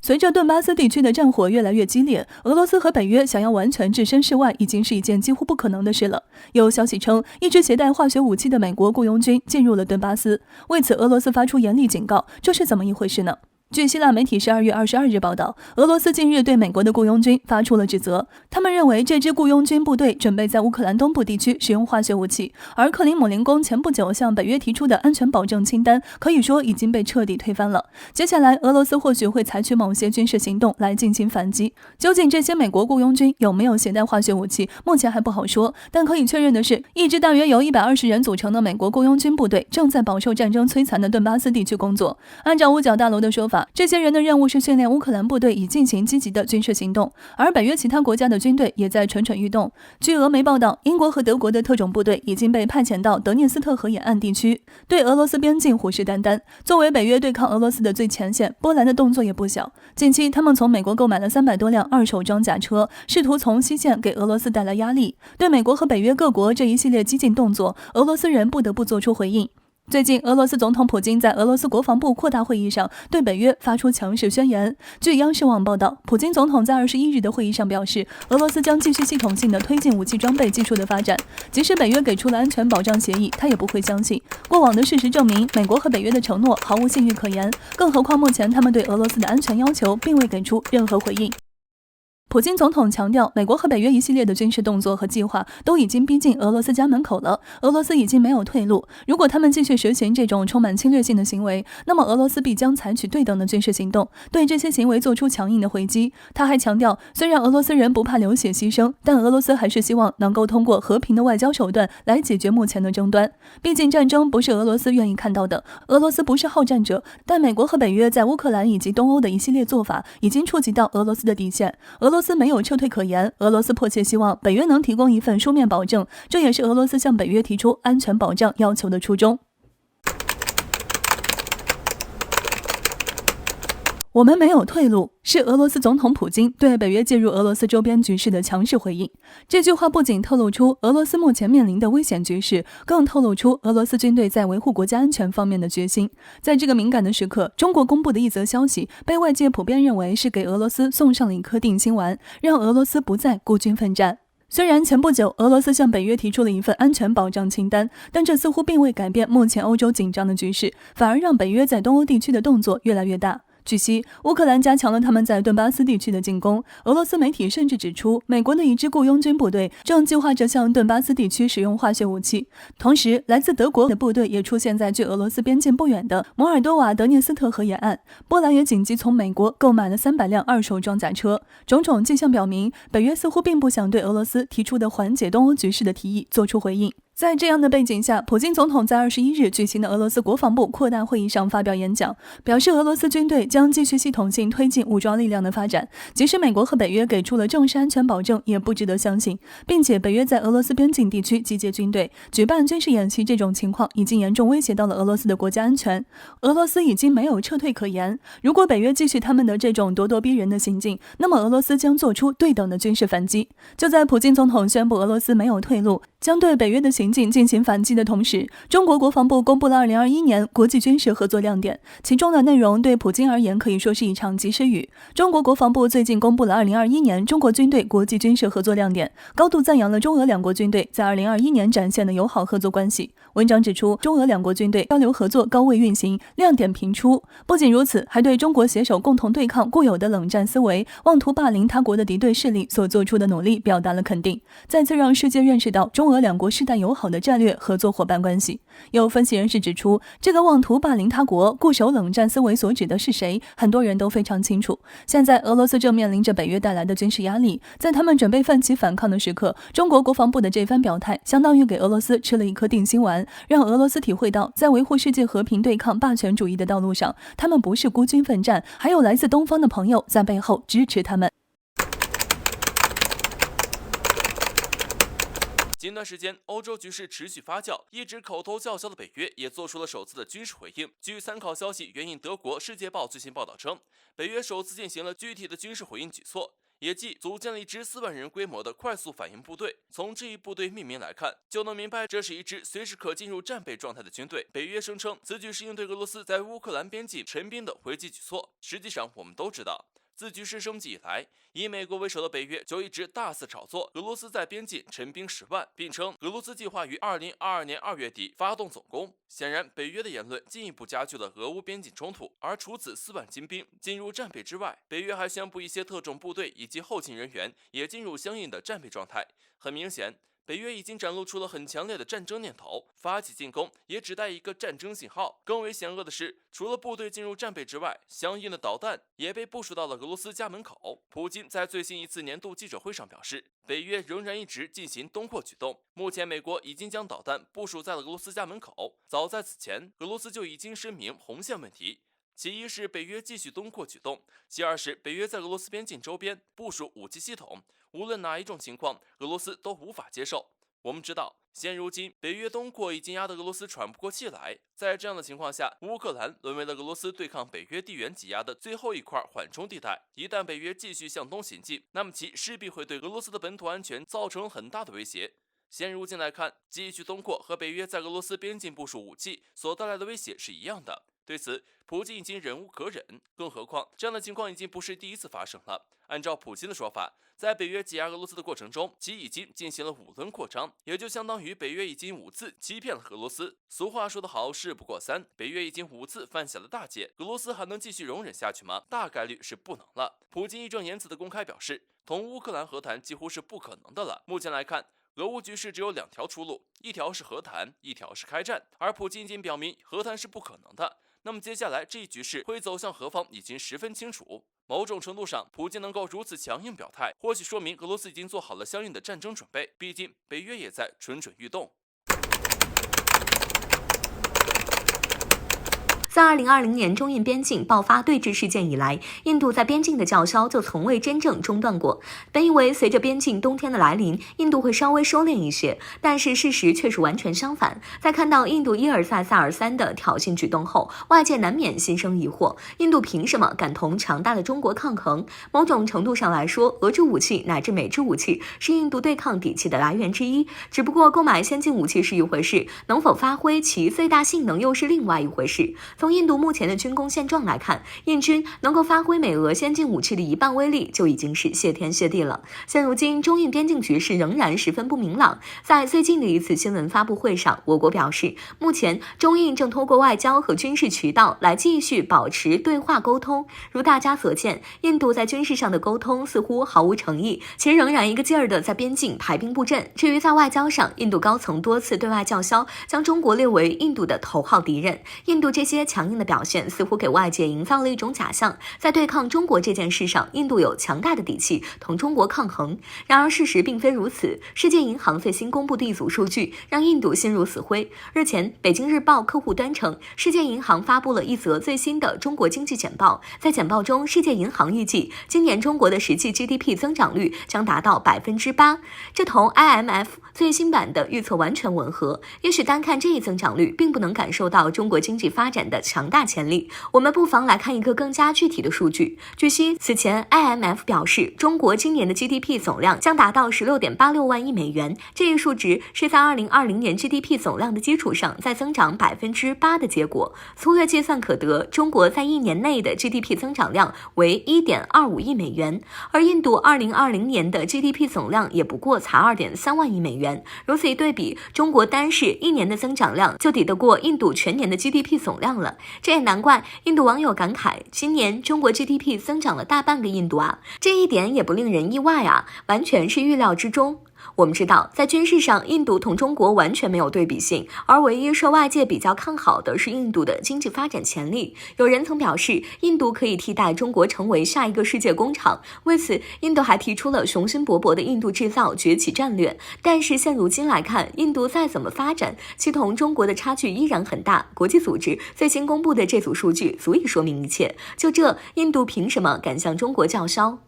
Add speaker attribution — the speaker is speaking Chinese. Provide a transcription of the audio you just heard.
Speaker 1: 随着顿巴斯地区的战火越来越激烈，俄罗斯和北约想要完全置身事外已经是一件几乎不可能的事了。有消息称，一支携带化学武器的美国雇佣军进入了顿巴斯，为此俄罗斯发出严厉警告，这是怎么一回事呢？据希腊媒体12月22日报道，俄罗斯近日对美国的雇佣军发出了指责，他们认为这支雇佣军部队准备在乌克兰东部地区使用化学武器，而克林姆林宫前不久向北约提出的安全保证清单可以说已经被彻底推翻了。接下来俄罗斯或许会采取某些军事行动来进行反击。究竟这些美国雇佣军有没有携带化学武器，目前还不好说，但可以确认的是，一支大约由120人组成的美国雇佣军部队正在饱受战争摧残的顿巴斯地区工作。按照五角大楼的说法，这些人的任务是训练乌克兰部队以进行积极的军事行动，而北约其他国家的军队也在蠢蠢欲动。据俄媒报道，英国和德国的特种部队已经被派遣到德涅斯特河沿岸地区，对俄罗斯边境虎视眈眈。作为北约对抗俄罗斯的最前线，波兰的动作也不小。近期，他们从美国购买了300多辆二手装甲车，试图从西线给俄罗斯带来压力。对美国和北约各国这一系列激进动作，俄罗斯人不得不做出回应。最近，俄罗斯总统普京在俄罗斯国防部扩大会议上对北约发出强势宣言。据央视网报道，普京总统在21日的会议上表示，俄罗斯将继续系统性的推进武器装备技术的发展，即使北约给出了安全保障协议，他也不会相信。过往的事实证明，美国和北约的承诺毫无信誉可言，更何况目前他们对俄罗斯的安全要求并未给出任何回应。普京总统强调，美国和北约一系列的军事动作和计划都已经逼近俄罗斯家门口了，俄罗斯已经没有退路。如果他们继续实行这种充满侵略性的行为，那么俄罗斯必将采取对等的军事行动，对这些行为做出强硬的回击。他还强调，虽然俄罗斯人不怕流血牺牲，但俄罗斯还是希望能够通过和平的外交手段来解决目前的争端。毕竟战争不是俄罗斯愿意看到的，俄罗斯不是好战者，但美国和北约在乌克兰以及东欧的一系列做法已经触及到俄罗斯的底线。俄罗斯没有撤退可言，俄罗斯迫切希望北约能提供一份书面保证，这也是俄罗斯向北约提出安全保障要求的初衷。我们没有退路，是俄罗斯总统普京对北约介入俄罗斯周边局势的强势回应。这句话不仅透露出俄罗斯目前面临的危险局势，更透露出俄罗斯军队在维护国家安全方面的决心。在这个敏感的时刻，中国公布的一则消息被外界普遍认为是给俄罗斯送上了一颗定心丸，让俄罗斯不再孤军奋战。虽然前不久俄罗斯向北约提出了一份安全保障清单，但这似乎并未改变目前欧洲紧张的局势，反而让北约在东欧地区的动作越来越大。据悉，乌克兰加强了他们在顿巴斯地区的进攻。俄罗斯媒体甚至指出，美国的一支雇佣军部队正计划着向顿巴斯地区使用化学武器。同时，来自德国的部队也出现在距俄罗斯边境不远的摩尔多瓦德涅斯特河沿岸。波兰也紧急从美国购买了300辆二手装甲车。种种迹象表明，北约似乎并不想对俄罗斯提出的缓解东欧局势的提议做出回应。在这样的背景下，普京总统在21日举行的俄罗斯国防部扩大会议上发表演讲，表示俄罗斯军队将继续系统性推进武装力量的发展，即使美国和北约给出了正式安全保证，也不值得相信，并且北约在俄罗斯边境地区集结军队、举办军事演习这种情况已经严重威胁到了俄罗斯的国家安全。俄罗斯已经没有撤退可言，如果北约继续他们的这种咄咄逼人的行径，那么俄罗斯将做出对等的军事反击。就在普京总统宣布俄罗斯没有退路，将对北约的行径进行反击的同时，中国国防部公布了2021年国际军事合作亮点，其中的内容对普京而言可以说是一场及时雨。中国国防部最近公布了2021年中国军队国际军事合作亮点，高度赞扬了中俄两国军队在2021年展现的友好合作关系。文章指出，中俄两国军队交流合作高位运行，亮点频出。不仅如此，还对中国携手共同对抗固有的冷战思维、妄图霸凌他国的敌对势力所做出的努力表达了肯定，再次让世界认识到中俄两国世代友好的战略合作伙伴关系。有分析人士指出，这个妄图霸凌他国、固守冷战思维所指的是谁，很多人都非常清楚。现在俄罗斯正面临着北约带来的军事压力，在他们准备奋起反抗的时刻，中国国防部的这番表态相当于给俄罗斯吃了一颗定心丸，让俄罗斯体会到在维护世界和平对抗霸权主义的道路上，他们不是孤军奋战，还有来自东方的朋友在背后支持他们。
Speaker 2: 近段时间，欧洲局势持续发酵，一直口头叫嚣的北约也做出了首次的军事回应。据参考消息援引德国《世界报》最新报道称，北约首次进行了具体的军事回应举措。也即组建了一支4万人规模的快速反应部队。从这一部队命名来看，就能明白这是一支随时可进入战备状态的军队。北约声称此举是应对俄罗斯在乌克兰边境陈兵的回击举措。实际上，我们都知道，自局势升级以来，以美国为首的北约就一直大肆炒作俄罗斯在边境陈兵10万，并称俄罗斯计划于2022年2月底发动总攻。显然，北约的言论进一步加剧了俄乌边境冲突。而除此4万精兵进入战备之外，北约还宣布一些特种部队以及后勤人员也进入相应的战备状态。很明显，北约已经展露出了很强烈的战争念头，发起进攻也只带一个战争信号。更为险恶的是，除了部队进入战备之外，相应的导弹也被部署到了俄罗斯家门口。普京在最新一次年度记者会上表示，北约仍然一直进行东扩举动。目前，美国已经将导弹部署在了俄罗斯家门口。早在此前，俄罗斯就已经声明红线问题。其一是北约继续东扩举动，其二是北约在俄罗斯边境周边部署武器系统，无论哪一种情况，俄罗斯都无法接受。我们知道，现如今北约东扩已经压得俄罗斯喘不过气来，在这样的情况下，乌克兰沦为了俄罗斯对抗北约地缘挤压的最后一块缓冲地带。一旦北约继续向东行进，那么其势必会对俄罗斯的本土安全造成很大的威胁。现如今来看，继续东扩和北约在俄罗斯边境部署武器所带来的威胁是一样的。对此，普京已经忍无可忍，更何况这样的情况已经不是第一次发生了。按照普京的说法，在北约挤压俄罗斯的过程中，其已经进行了5轮扩张，也就相当于北约已经5次欺骗了俄罗斯。俗话说得好，事不过3，北约已经5次犯下了大戒，俄罗斯还能继续容忍下去吗？大概率是不能了。普京义正言辞地公开表示，同乌克兰和谈几乎是不可能的了。目前来看，俄乌局势只有2条出路，一条是和谈，一条是开战。而普京已经表明和谈是不可能的。那么接下来这一局势会走向何方已经十分清楚。某种程度上，普京能够如此强硬表态，或许说明俄罗斯已经做好了相应的战争准备，毕竟北约也在蠢蠢欲动。
Speaker 3: 自2020年中印边境爆发对峙事件以来，印度在边境的叫嚣就从未真正中断过。本以为随着边境冬天的来临，印度会稍微收敛一些，但是事实却是完全相反。在看到印度一而再再而三的挑衅举动后，外界难免心生疑惑：印度凭什么敢同强大的中国抗衡？某种程度上来说，俄制武器乃至美制武器是印度对抗底气的来源之一。只不过购买先进武器是一回事，能否发挥其最大性能又是另外一回事。从印度目前的军工现状来看，印军能够发挥美俄先进武器的1半威力就已经是谢天谢地了。现如今中印边境局势仍然十分不明朗。在最近的一次新闻发布会上，我国表示，目前中印正通过外交和军事渠道来继续保持对话沟通。如大家所见，印度在军事上的沟通似乎毫无诚意，其仍然一个劲儿的在边境排兵布阵。至于在外交上，印度高层多次对外叫嚣，将中国列为印度的头号敌人。印度这些强硬的表现似乎给外界营造了一种假象，在对抗中国这件事上，印度有强大的底气同中国抗衡。然而事实并非如此，世界银行最新公布的一组数据让印度心如死灰。日前，北京日报客户端称，世界银行发布了一则最新的中国经济简报。在简报中，世界银行预计今年中国的实际 GDP 增长率将达到8%，这同 IMF 最新版的预测完全吻合。也许单看这一增长率，并不能感受到中国经济发展的强大潜力。我们不妨来看一个更加具体的数据。据悉，此前 IMF 表示，中国今年的 GDP 总量将达到16.86万亿美元，这一数值是在2020年 GDP 总量的基础上再增长8%的结果。粗略计算可得，中国在1年内的 GDP 增长量为 1.25亿美元，而印度2020年的 GDP 总量也不过才2.3万亿美元。如此一对比，中国单是1年的增长量就抵得过印度全年的 GDP 总量了。这也难怪印度网友感慨，今年中国 GDP 增长了大半个印度啊，这一点也不令人意外啊，完全是预料之中。我们知道，在军事上，印度同中国完全没有对比性，而唯一受外界比较看好的是印度的经济发展潜力。有人曾表示，印度可以替代中国成为下一个世界工厂。为此，印度还提出了雄心勃勃的印度制造崛起战略。但是现如今来看，印度再怎么发展，其同中国的差距依然很大。国际组织最新公布的这组数据足以说明一切。就这，印度凭什么敢向中国叫嚣？